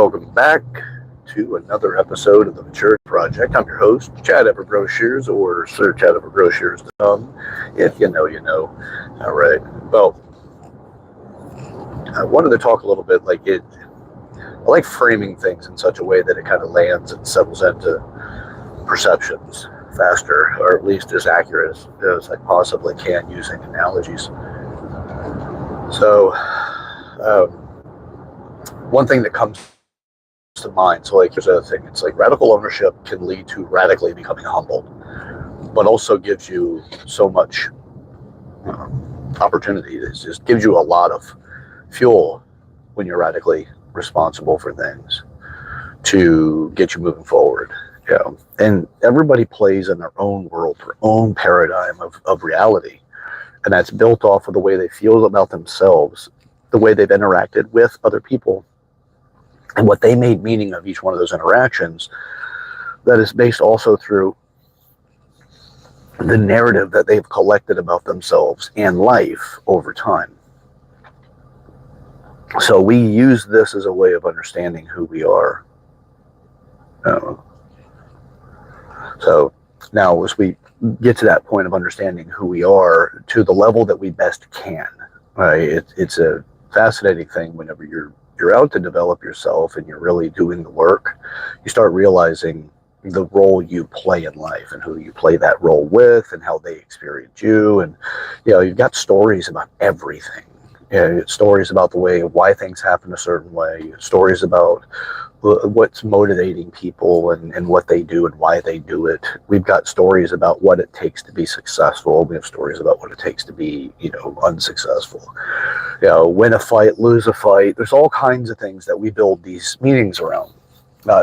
Welcome back to another episode of the Maturity Project. I'm your host, Chad over Broshears, or Sir Chad over Broshears.com. If you know, you know. All right. Well, I wanted to talk a little bit I like framing things in such a way that it kind of lands and settles into perceptions faster, or at least as accurate as I possibly can using analogies. So, one thing that comes to mind, so here's the other thing, it's like radical ownership can lead to radically becoming humbled, but also gives you so much opportunity. It just gives you a lot of fuel when you're radically responsible for things to get you moving forward. And everybody plays in their own world, their own paradigm of reality, and that's built off of the way they feel about themselves, the way they've interacted with other people, and what they made meaning of each one of those interactions. That is based also through the narrative that they've collected about themselves and life over time. So we use this as a way of understanding who we are. So now as we get to that point of understanding who we are to the level that we best can, right? It's a fascinating thing whenever you're out to develop yourself and you're really doing the work. You start realizing the role you play in life and who you play that role with and how they experience you. And you've got stories about everything. Stories about the way why things happen a certain way, stories about what's motivating people and what they do and why they do it. We've got stories about what it takes to be successful. We have stories about what it takes to be, unsuccessful. Win a fight, lose a fight. There's all kinds of things that we build these meanings around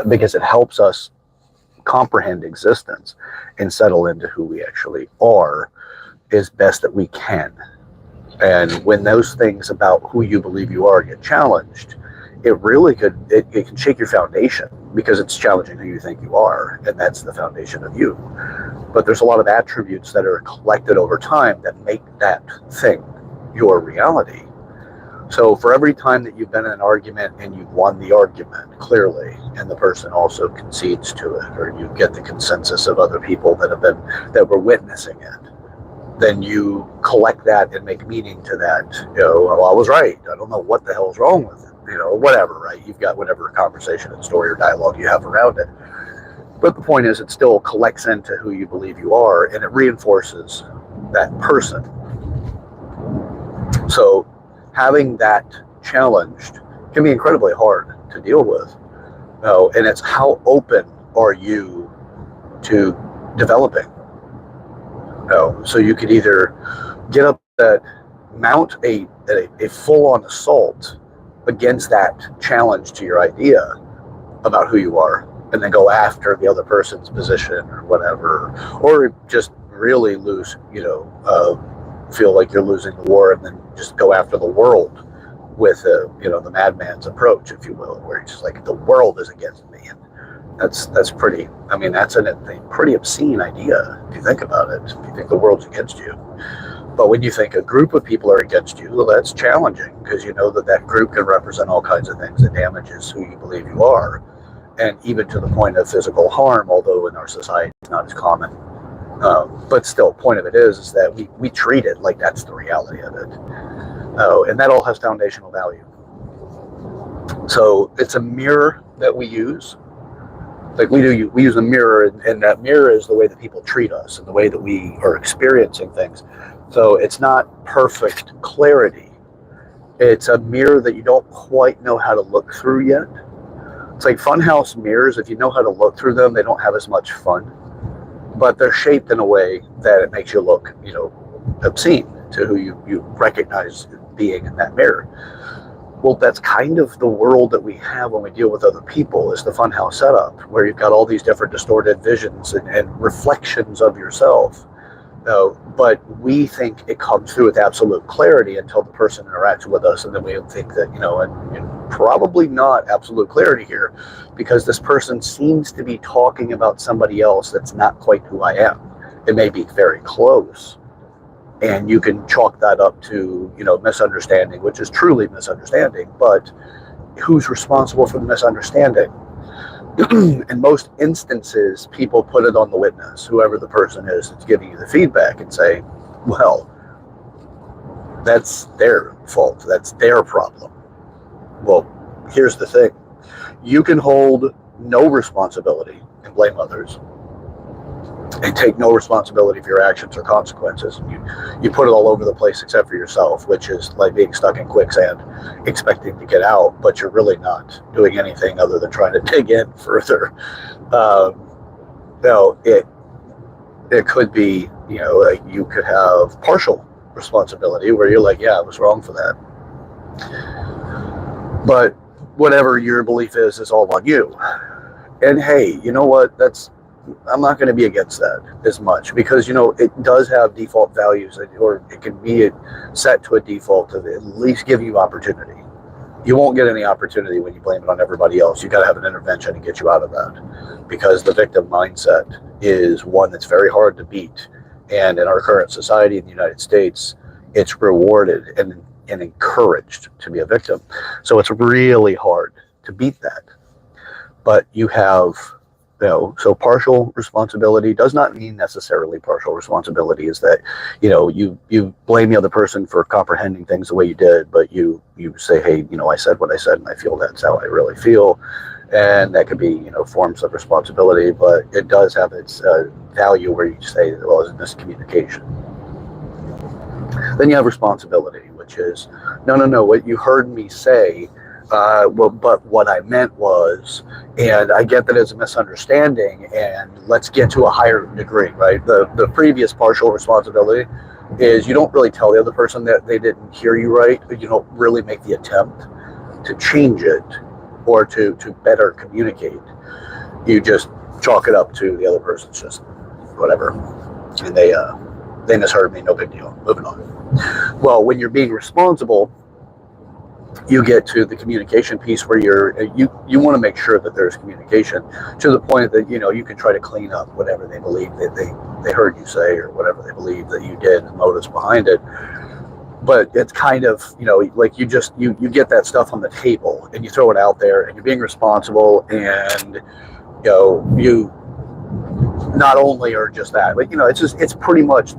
because it helps us comprehend existence and settle into who we actually are as best that we can. And when those things about who you believe you are get challenged, it really it can shake your foundation, because it's challenging who you think you are, and that's the foundation of you. But there's a lot of attributes that are collected over time that make that thing your reality. So for every time that you've been in an argument and you've won the argument clearly, and the person also concedes to it, or you get the consensus of other people that were witnessing it, then you collect that and make meaning to that. Well, I was right. I don't know what the hell's wrong with it. Whatever, right? You've got whatever conversation and story or dialogue you have around it. But the point is, it still collects into who you believe you are, and it reinforces that person. So having that challenged can be incredibly hard to deal with. And it's how open are you to developing? So you could either get up mount a full-on assault against that challenge to your idea about who you are, and then go after the other person's position or whatever, or just really feel like you're losing the war, and then just go after the world with the madman's approach, if you will, where it's just like the world is against me. And that's pretty. That's a pretty obscene idea if you think about it. If you think the world's against you. But when you think a group of people are against you, well, that's challenging, because you know that group can represent all kinds of things that damages who you believe you are, and even to the point of physical harm, although in our society it's not as common. But still, point of it is that we treat it like that's the reality of it. And that all has foundational value. So it's a mirror that we use. We use a mirror, and that mirror is the way that people treat us and the way that we are experiencing things. So it's not perfect clarity. It's a mirror that you don't quite know how to look through yet. It's like funhouse mirrors. If you know how to look through them, they don't have as much fun. But they're shaped in a way that it makes you look, obscene to who you recognize being in that mirror. Well, that's kind of the world that we have when we deal with other people, is the funhouse setup, where you've got all these different distorted visions and reflections of yourself. But we think it comes through with absolute clarity until the person interacts with us, and then we think that, and probably not absolute clarity here, because this person seems to be talking about somebody else that's not quite who I am. It may be very close, and you can chalk that up to, misunderstanding, which is truly misunderstanding, but who's responsible for the misunderstanding? In most instances, people put it on the witness, whoever the person is that's giving you the feedback, and say, well, that's their fault. That's their problem. Well, here's the thing. You can hold no responsibility and blame others and take no responsibility for your actions or consequences. You put it all over the place except for yourself, which is like being stuck in quicksand, expecting to get out, but you're really not doing anything other than trying to dig in further. It could be, like you could have partial responsibility where you're like, yeah, I was wrong for that. But whatever your belief is all on you. And hey, you know what? I'm not going to be against that as much, because it does have default values, or it can be set to a default to at least give you opportunity. You won't get any opportunity when you blame it on everybody else. You got to have an intervention to get you out of that, because the victim mindset is one that's very hard to beat. And in our current society in the United States, it's rewarded and encouraged to be a victim. So it's really hard to beat that. But you have, so partial responsibility does not mean necessarily partial responsibility is that, you blame the other person for comprehending things the way you did, but you say, hey, I said what I said and I feel that's how I really feel. And that could be, forms of responsibility, but it does have its value where you say, well, it's miscommunication. Then you have responsibility, which is, no, what you heard me say, but what I meant was, and I get that it's a misunderstanding, and let's get to a higher degree, right? The previous partial responsibility is you don't really tell the other person that they didn't hear you right, but you don't really make the attempt to change it or to better communicate. You just chalk it up to the other person's just whatever, and they misheard me, no big deal, moving on. Well, when you're being responsible, you get to the communication piece where you want to make sure that there's communication to the point that you can try to clean up whatever they believe that they heard you say, or whatever they believe that you did, the motives behind it. But it's kind of like you get that stuff on the table and you throw it out there, and you're being responsible, and you not only are just that, but it's pretty much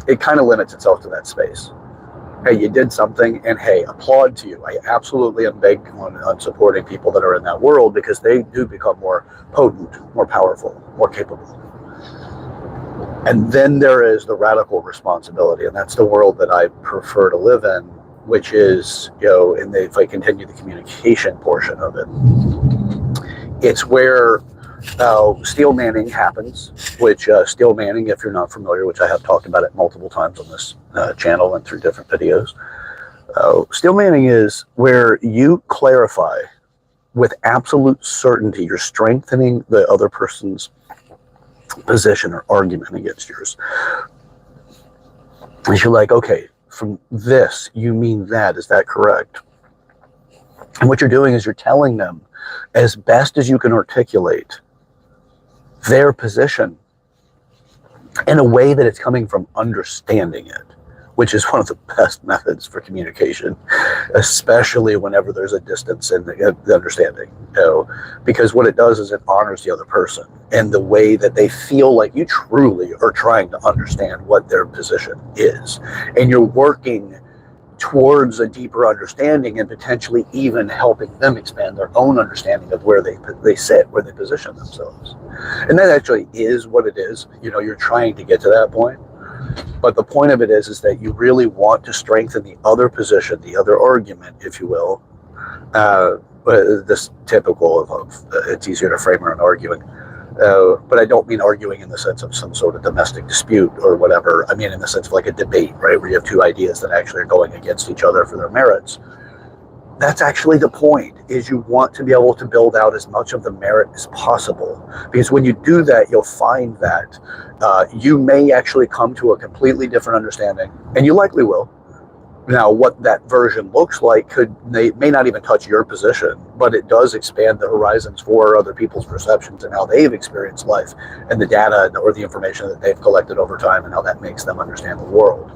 it kind of limits itself to that space. Hey, you did something, and hey, applaud to you. I absolutely am big on supporting people that are in that world, because they do become more potent, more powerful, more capable. And then there is the radical responsibility, and that's the world that I prefer to live in, which is, if I continue the communication portion of it, it's where steel manning happens, which steel manning, if you're not familiar, which I have talked about it multiple times on this channel and through different videos. Steel manning is where you clarify with absolute certainty. You're strengthening the other person's position or argument against yours. And you're like, okay, from this, you mean that, is that correct? And what you're doing is you're telling them as best as you can articulate their position in a way that it's coming from understanding it, which is one of the best methods for communication, especially whenever there's a distance in the understanding. Because what it does is it honors the other person and the way that they feel like you truly are trying to understand what their position is, and you're working towards a deeper understanding, and potentially even helping them expand their own understanding of where they sit, where they position themselves. And that actually is what it is. You're trying to get to that point. But the point of it is that you really want to strengthen the other position, the other argument, if you will. This typical of it's easier to frame around arguing. But I don't mean arguing in the sense of some sort of domestic dispute or whatever. I mean in the sense of like a debate, right? Where you have two ideas that actually are going against each other for their merits. That's actually the point, is you want to be able to build out as much of the merit as possible. Because when you do that, you'll find that you may actually come to a completely different understanding, and you likely will. Now, what that version looks like may not even touch your position, but it does expand the horizons for other people's perceptions and how they've experienced life, and the data or the information that they've collected over time, and how that makes them understand the world.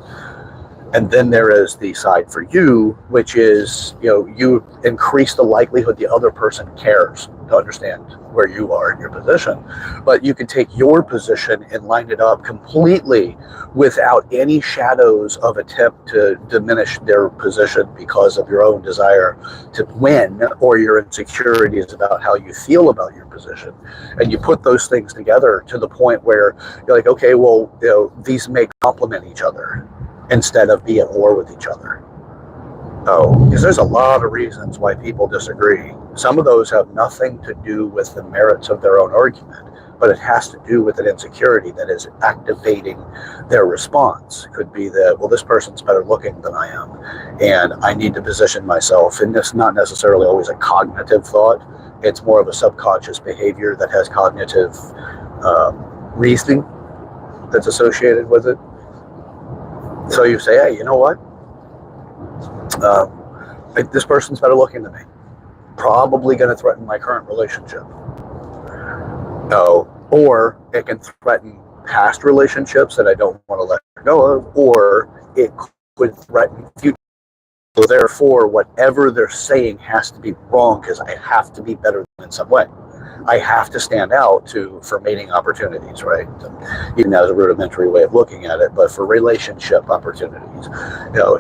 And then there is the side for you, which is, you increase the likelihood the other person cares to understand where you are in your position. But you can take your position and line it up completely without any shadows of attempt to diminish their position because of your own desire to win or your insecurities about how you feel about your position. And you put those things together to the point where you're like, okay, well, these may complement each other instead of be at war with each other. Oh, because there's a lot of reasons why people disagree. Some of those have nothing to do with the merits of their own argument, but it has to do with an insecurity that is activating their response. It could be that, well, this person's better looking than I am, and I need to position myself. And it's not necessarily always a cognitive thought. It's more of a subconscious behavior that has cognitive reasoning that's associated with it. So you say, hey, you know what? This person's better looking than me. Probably going to threaten my current relationship. Or it can threaten past relationships that I don't want to let go of, or it could threaten future. So therefore, whatever they're saying has to be wrong because I have to be better in some way. I have to stand out for mating opportunities, right? Even as a rudimentary way of looking at it, but for relationship opportunities,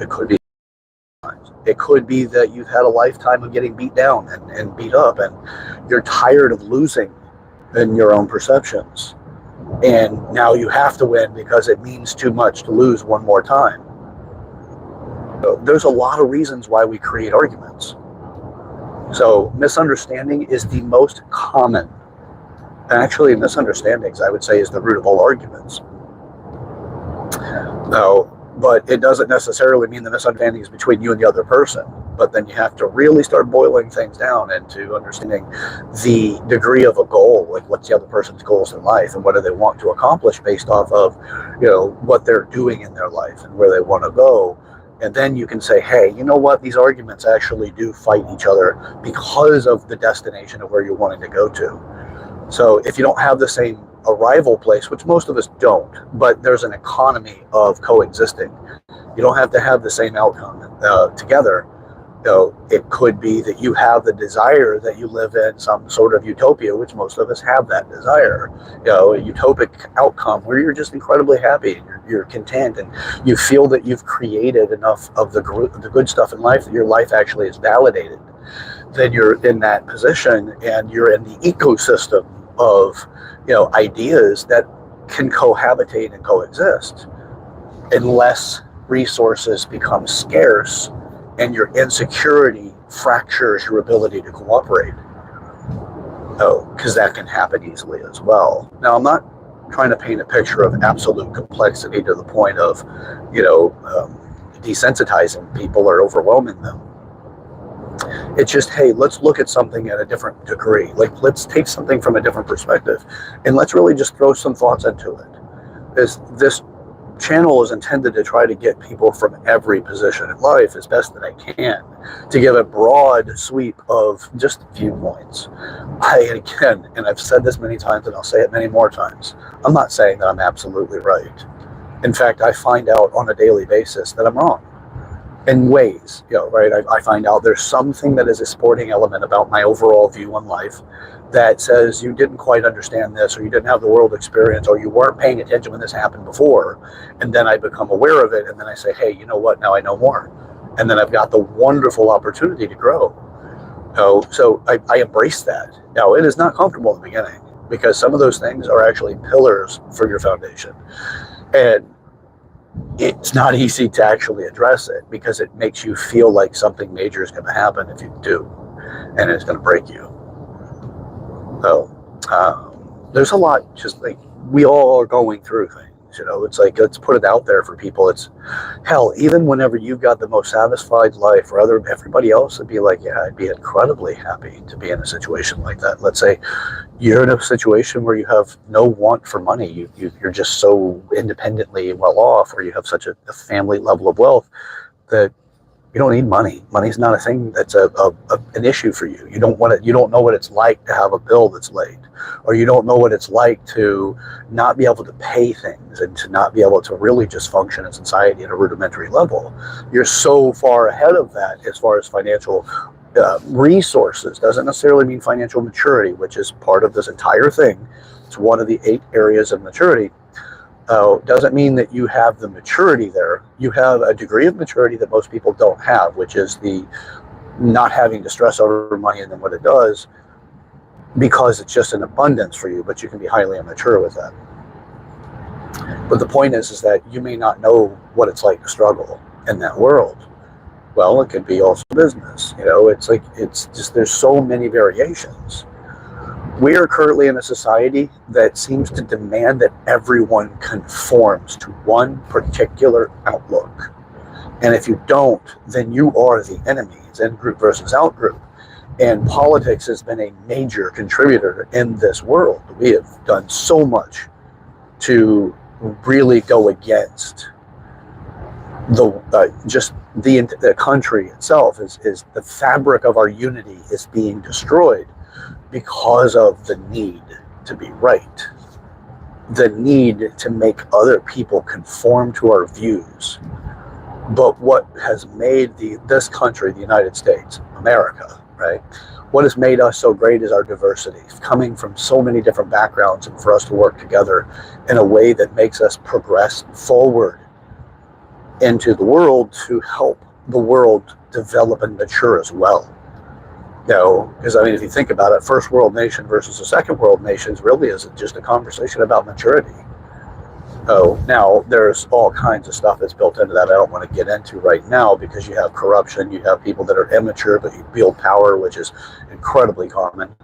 it could be. It could be that you've had a lifetime of getting beat down and beat up, and you're tired of losing in your own perceptions. And now you have to win because it means too much to lose one more time. So there's a lot of reasons why we create arguments. So misunderstanding is the most common. And actually, misunderstandings, I would say, is the root of all arguments. But it doesn't necessarily mean the misunderstanding is between you and the other person. But then you have to really start boiling things down into understanding the degree of a goal, like what's the other person's goals in life and what do they want to accomplish based off of, what they're doing in their life and where they want to go. And then you can say, hey, you know what? These arguments actually do fight each other because of the destination of where you're wanting to go to. So if you don't have the same arrival place, which most of us don't, but there's an economy of coexisting. You don't have to have the same outcome together. It could be that you have the desire that you live in some sort of utopia, which most of us have that desire. A utopic outcome where you're just incredibly happy and you're content and you feel that you've created enough of the good stuff in life that your life actually is validated. Then you're in that position and you're in the ecosystem of ideas that can cohabitate and coexist unless resources become scarce and your insecurity fractures your ability to cooperate. Because that can happen easily as well. Now, I'm not trying to paint a picture of absolute complexity to the point of, desensitizing people or overwhelming them. It's just, hey, let's look at something at a different degree. Like, let's take something from a different perspective and let's really just throw some thoughts into it. This channel is intended to try to get people from every position in life as best that I can to give a broad sweep of just viewpoints. And I've said this many times and I'll say it many more times, I'm not saying that I'm absolutely right. In fact, I find out on a daily basis that I'm wrong. In ways, right? I find out there's something that is a sporting element about my overall view on life that says you didn't quite understand this, or you didn't have the world experience, or you weren't paying attention when this happened before. And then I become aware of it, and then I say, hey, you know what? Now I know more. And then I've got the wonderful opportunity to grow. So I embrace that. Now, it is not comfortable in the beginning because some of those things are actually pillars for your foundation. And it's not easy to actually address it because it makes you feel like something major is going to happen if you do, and it's going to break you. So there's a lot, just like we all are going through things. It's like, let's put it out there for people. It's hell, even whenever you've got the most satisfied life, or everybody else would be like, yeah, I'd be incredibly happy to be in a situation like that. Let's say you're in a situation where you have no want for money. You're just so independently well off, or you have such a family level of wealth that You don't need money. Money's not a thing that's an issue for you. You don't want it. You don't know what it's like to have a bill that's late, or you don't know what it's like to not be able to pay things and to not be able to really just function in society at a rudimentary level. You're so far ahead of that as far as financial resources. Doesn't necessarily mean financial maturity, which is part of this entire thing. It's one of the 8 areas of maturity. Doesn't mean that you have the maturity there. You have a degree of maturity that most people don't have, which is the not having to stress over money and then what it does, because it's just an abundance for you, but you can be highly immature with that. But the point is that you may not know what it's like to struggle in that world. Well, it could be also business. It's just, there's so many variations. We are currently in a society that seems to demand that everyone conforms to one particular outlook. And if you don't, then you are the enemy. It's in-group versus out-group. And politics has been a major contributor in this world. We have done so much to really go against the country itself. Is the fabric of our unity is being destroyed because of the need to be right, the need to make other people conform to our views. But what has made this country, the United States, America, right? What has made us so great is our diversity, coming from so many different backgrounds, and for us to work together in a way that makes us progress forward into the world to help the world develop and mature as well. Because if you think about it, first world nation versus a second world nation really isn't just a conversation about maturity. Now there's all kinds of stuff that's built into that I don't want to get into right now, because you have corruption, you have people that are immature but you build power, which is incredibly common.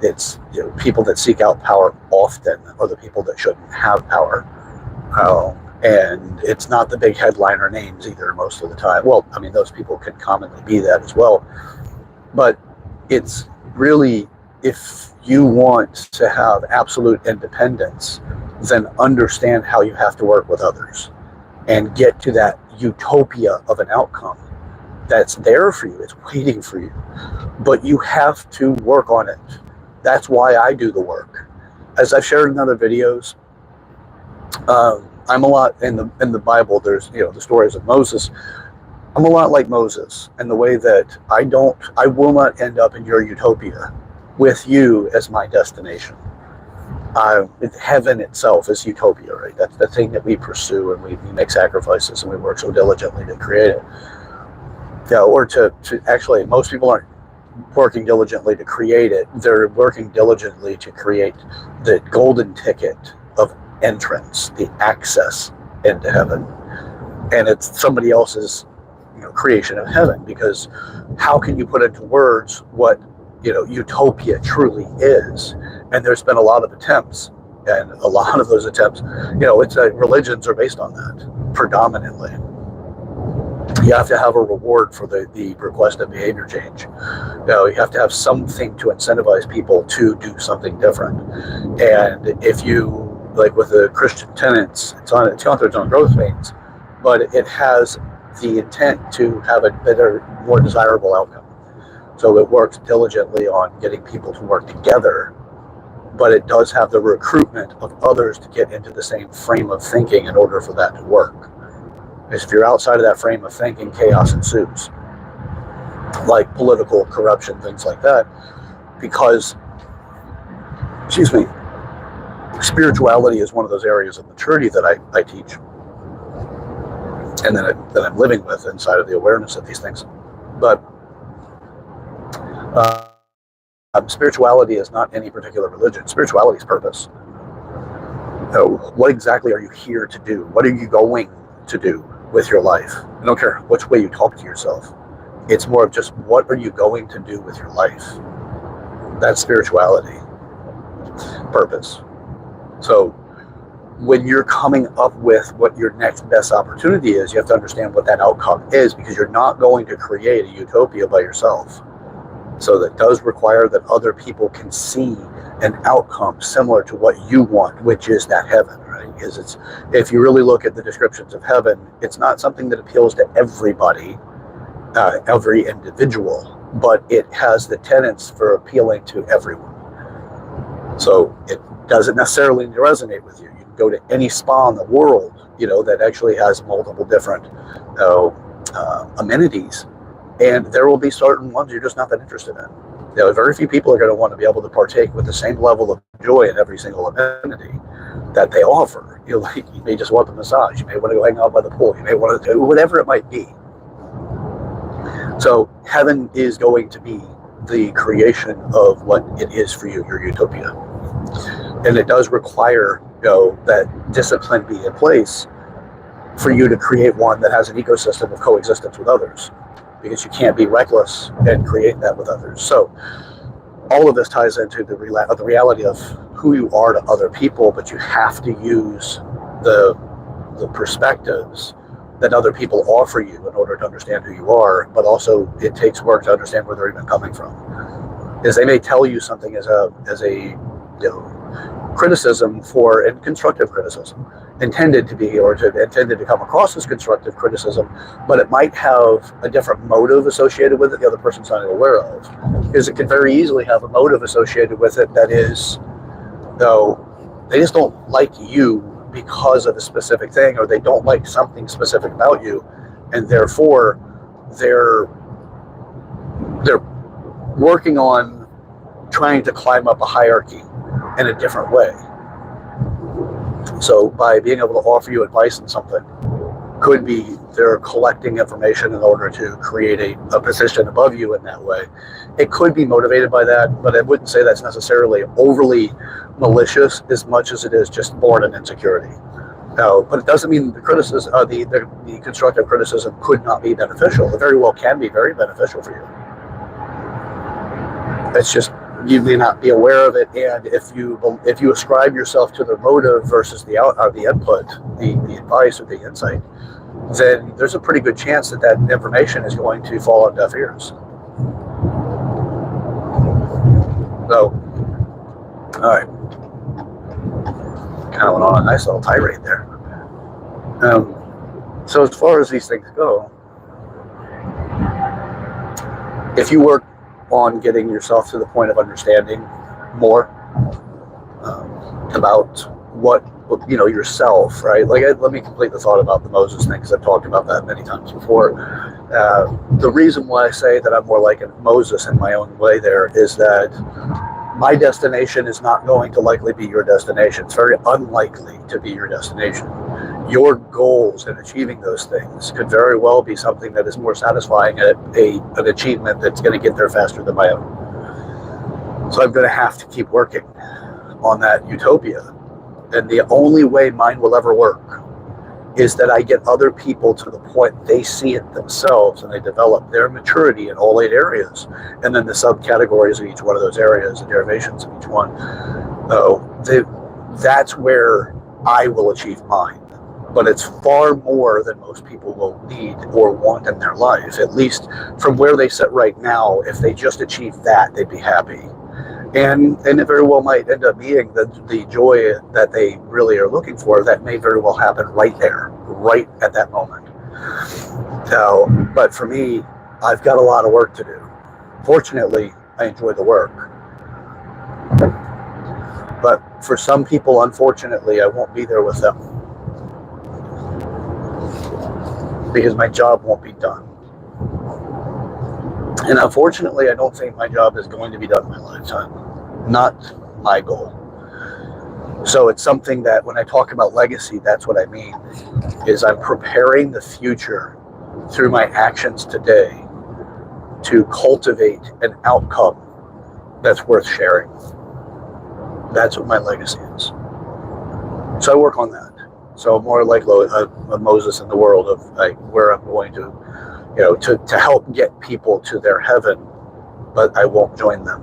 It's people that seek out power often are the people that shouldn't have power. And it's not the big headliner names either most of the time. Well, those people can commonly be that as well. But it's really, if you want to have absolute independence, then understand how you have to work with others and get to that utopia of an outcome that's there for you. It's waiting for you. But you have to work on it. That's why I do the work. As I've shared in other videos, I'm a lot in the Bible. There's the stories of Moses. I'm a lot like Moses in the way that I will not end up in your utopia with you as my destination. Heaven itself is utopia, right? That's the thing that we pursue, and we make sacrifices and we work so diligently to create it. Or to actually, most people aren't working diligently to create it. They're working diligently to create the golden ticket of entrance, the access into heaven. And it's somebody else's creation of heaven, because how can you put into words what utopia truly is? And there's been a lot of attempts, and a lot of those attempts, religions are based on that predominantly. You have to have a reward for the request of behavior change. You have to have something to incentivize people to do something different. And if you, like with the Christian tenets, it's on its own growth pains, but it has the intent to have a better, more desirable outcome. So it works diligently on getting people to work together, but it does have the recruitment of others to get into the same frame of thinking in order for that to work. Because if you're outside of that frame of thinking, chaos ensues, like political corruption, things like that. Because, spirituality is one of those areas of maturity that I teach, and that I'm living with inside of the awareness of these things. But spirituality is not any particular religion. Spirituality is purpose. What exactly are you here to do? What are you going to do with your life? I don't care which way you talk to yourself. It's more of just, what are you going to do with your life? That's spirituality. Purpose. So when you're coming up with what your next best opportunity is, you have to understand what that outcome is, because you're not going to create a utopia by yourself. So that does require that other people can see an outcome similar to what you want, which is that heaven, right? right? Is it's, if you really look at the descriptions of heaven, it's not something that appeals to everybody, every individual, but it has the tenets for appealing to everyone. So it doesn't necessarily resonate with you. You can go to any spa in the world, that actually has multiple different amenities, and there will be certain ones you're just not that interested in. Very few people are going to want to be able to partake with the same level of joy in every single amenity that they offer. You may just want the massage. You may want to go hang out by the pool. You may want to do whatever it might be. So heaven is going to be the creation of what it is for you, your utopia. And it does require, that discipline be in place for you to create one that has an ecosystem of coexistence with others, because you can't be reckless and create that with others. So all of this ties into the reality of who you are to other people, but you have to use the perspectives that other people offer you in order to understand who you are. But also it takes work to understand where they're even coming from, because they may tell you something as a criticism and constructive criticism intended to come across as constructive criticism, but it might have a different motive associated with it the other person's not aware of, because it could very easily have a motive associated with it that is, they just don't like you because of a specific thing, or they don't like something specific about you, and therefore they're working on trying to climb up a hierarchy in a different way. So by being able to offer you advice on something, could be they're collecting information in order to create a position above you in that way. It could be motivated by that, but I wouldn't say that's necessarily overly malicious as much as it is just born in insecurity. Now, but it doesn't mean the criticism, the constructive criticism could not be beneficial. It very well can be very beneficial for you. It's just you may not be aware of it, and if you ascribe yourself to the motive versus the input, the advice or the insight, then there's a pretty good chance that information is going to fall on deaf ears. So, all right, kind of went on a nice little tirade there. So as far as these things go, if you work on getting yourself to the point of understanding more about what yourself, right? Let me complete the thought about the Moses thing, because I've talked about that many times before. The reason why I say that I'm more like a Moses in my own way there is that my destination is not going to likely be your destination. It's very unlikely to be your destination. Your goals in achieving those things could very well be something that is more satisfying at an achievement that's going to get there faster than my own. So I'm going to have to keep working on that utopia. And the only way mine will ever work is that I get other people to the point they see it themselves and they develop their maturity in all 8 areas. And then the subcategories of each one of those areas, the derivations of each one, that's where I will achieve mine. But it's far more than most people will need or want in their life, at least from where they sit right now. If they just achieve that, they'd be happy. And it very well might end up being the joy that they really are looking for. That may very well happen right there, right at that moment. So, but for me, I've got a lot of work to do. Fortunately, I enjoy the work. But for some people, unfortunately, I won't be there with them, because my job won't be done. And unfortunately, I don't think my job is going to be done in my lifetime. Not my goal. So it's something that when I talk about legacy, that's what I mean, is I'm preparing the future through my actions today to cultivate an outcome that's worth sharing. That's what my legacy is. So I work on that. So more like a Moses in the world of where I'm going to help get people to their heaven, but I won't join them.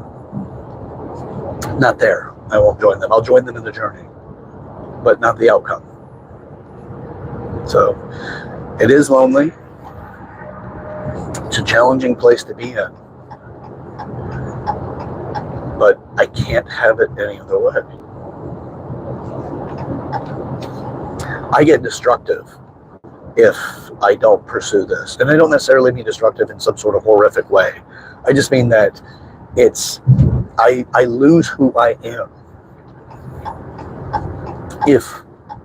Not there. I won't join them. I'll join them in the journey, but not the outcome. So it is lonely. It's a challenging place to be in, but I can't have it any other way. I get destructive if I don't pursue this. And I don't necessarily mean destructive in some sort of horrific way. I just mean that I lose who I am if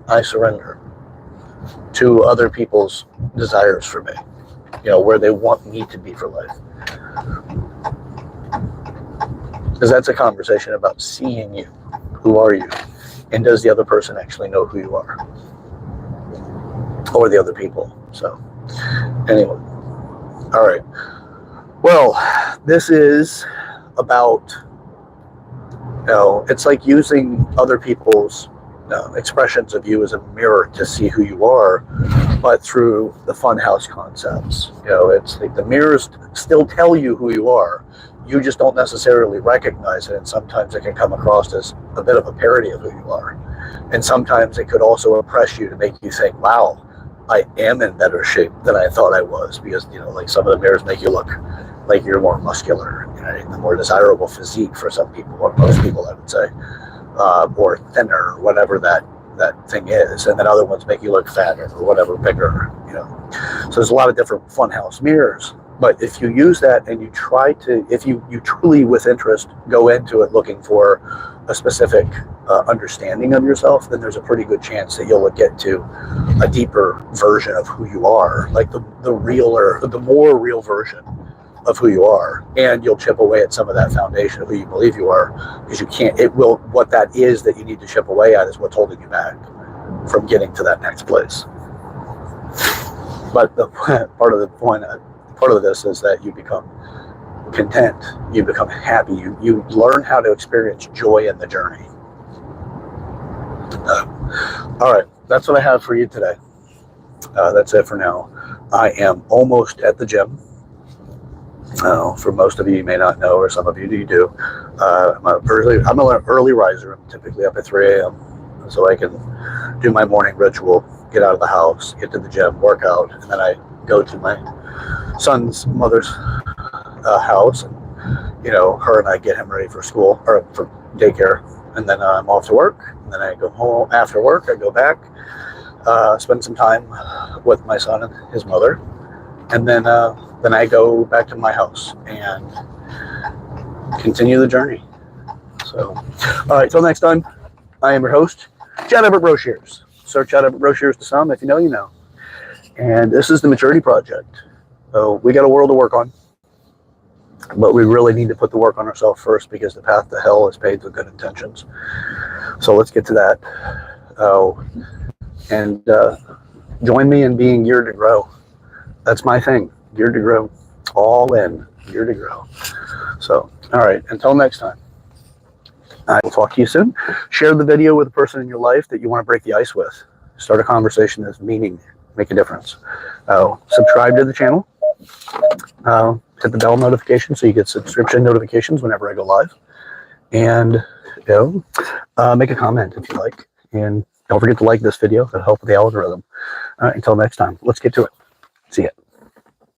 I surrender to other people's desires for me, where they want me to be for life. Because that's a conversation about seeing you. Who are you? And does the other person actually know who you are? Or the other people. So, anyway. All right. Well, this is about, it's like using other people's expressions of you as a mirror to see who you are, but through the funhouse concepts. It's like the mirrors still tell you who you are. You just don't necessarily recognize it, and sometimes it can come across as a bit of a parody of who you are. And sometimes it could also impress you to make you think, wow, I am in better shape than I thought I was, because, like some of the mirrors make you look like you're more muscular, the more desirable physique for some people, or most people, I would say, or thinner, or whatever that thing is. And then other ones make you look fatter or whatever, bigger, So there's a lot of different funhouse mirrors. But if you use that and you try to, if you truly with interest go into it looking for a specific understanding of yourself, then there's a pretty good chance that you'll get to a deeper version of who you are, like the realer, the more real version of who you are. And you'll chip away at some of that foundation of who you believe you are, because what that is that you need to chip away at is what's holding you back from getting to that next place. But the part of this is that you become content, you become happy, you learn how to experience joy in the journey. All right, that's what I have for you today. That's it for now. I am almost at the gym. For most of you may not know, or some of you do. I'm an early riser. I'm typically up at 3 a.m. so I can do my morning ritual, get out of the house, get to the gym, work out, and then I go to my son's mother's house, and her and I get him ready for school, or for daycare, and then I'm off to work, and then I go home. After work I go back, spend some time with my son and his mother, and then I go back to my house and continue the journey. So, all right, till next time, I am your host, Chad Everett Broshears. Search Chad Everett Broshears to some. If you know, you know. And this is the Maturity Project. So we got a world to work on, but we really need to put the work on ourselves first, because the path to hell is paved with good intentions. So let's get to that. And join me in being geared to grow. That's my thing, geared to grow. All in, geared to grow. So, all right, until next time, I will talk to you soon. Share the video with a person in your life that you want to break the ice with. Start a conversation that's meaning, make a difference. Subscribe to the channel. Hit the bell notification so you get subscription notifications whenever I go live. And make a comment if you like. And don't forget to like this video. It'll help with the algorithm. All right, until next time, let's get to it. See ya.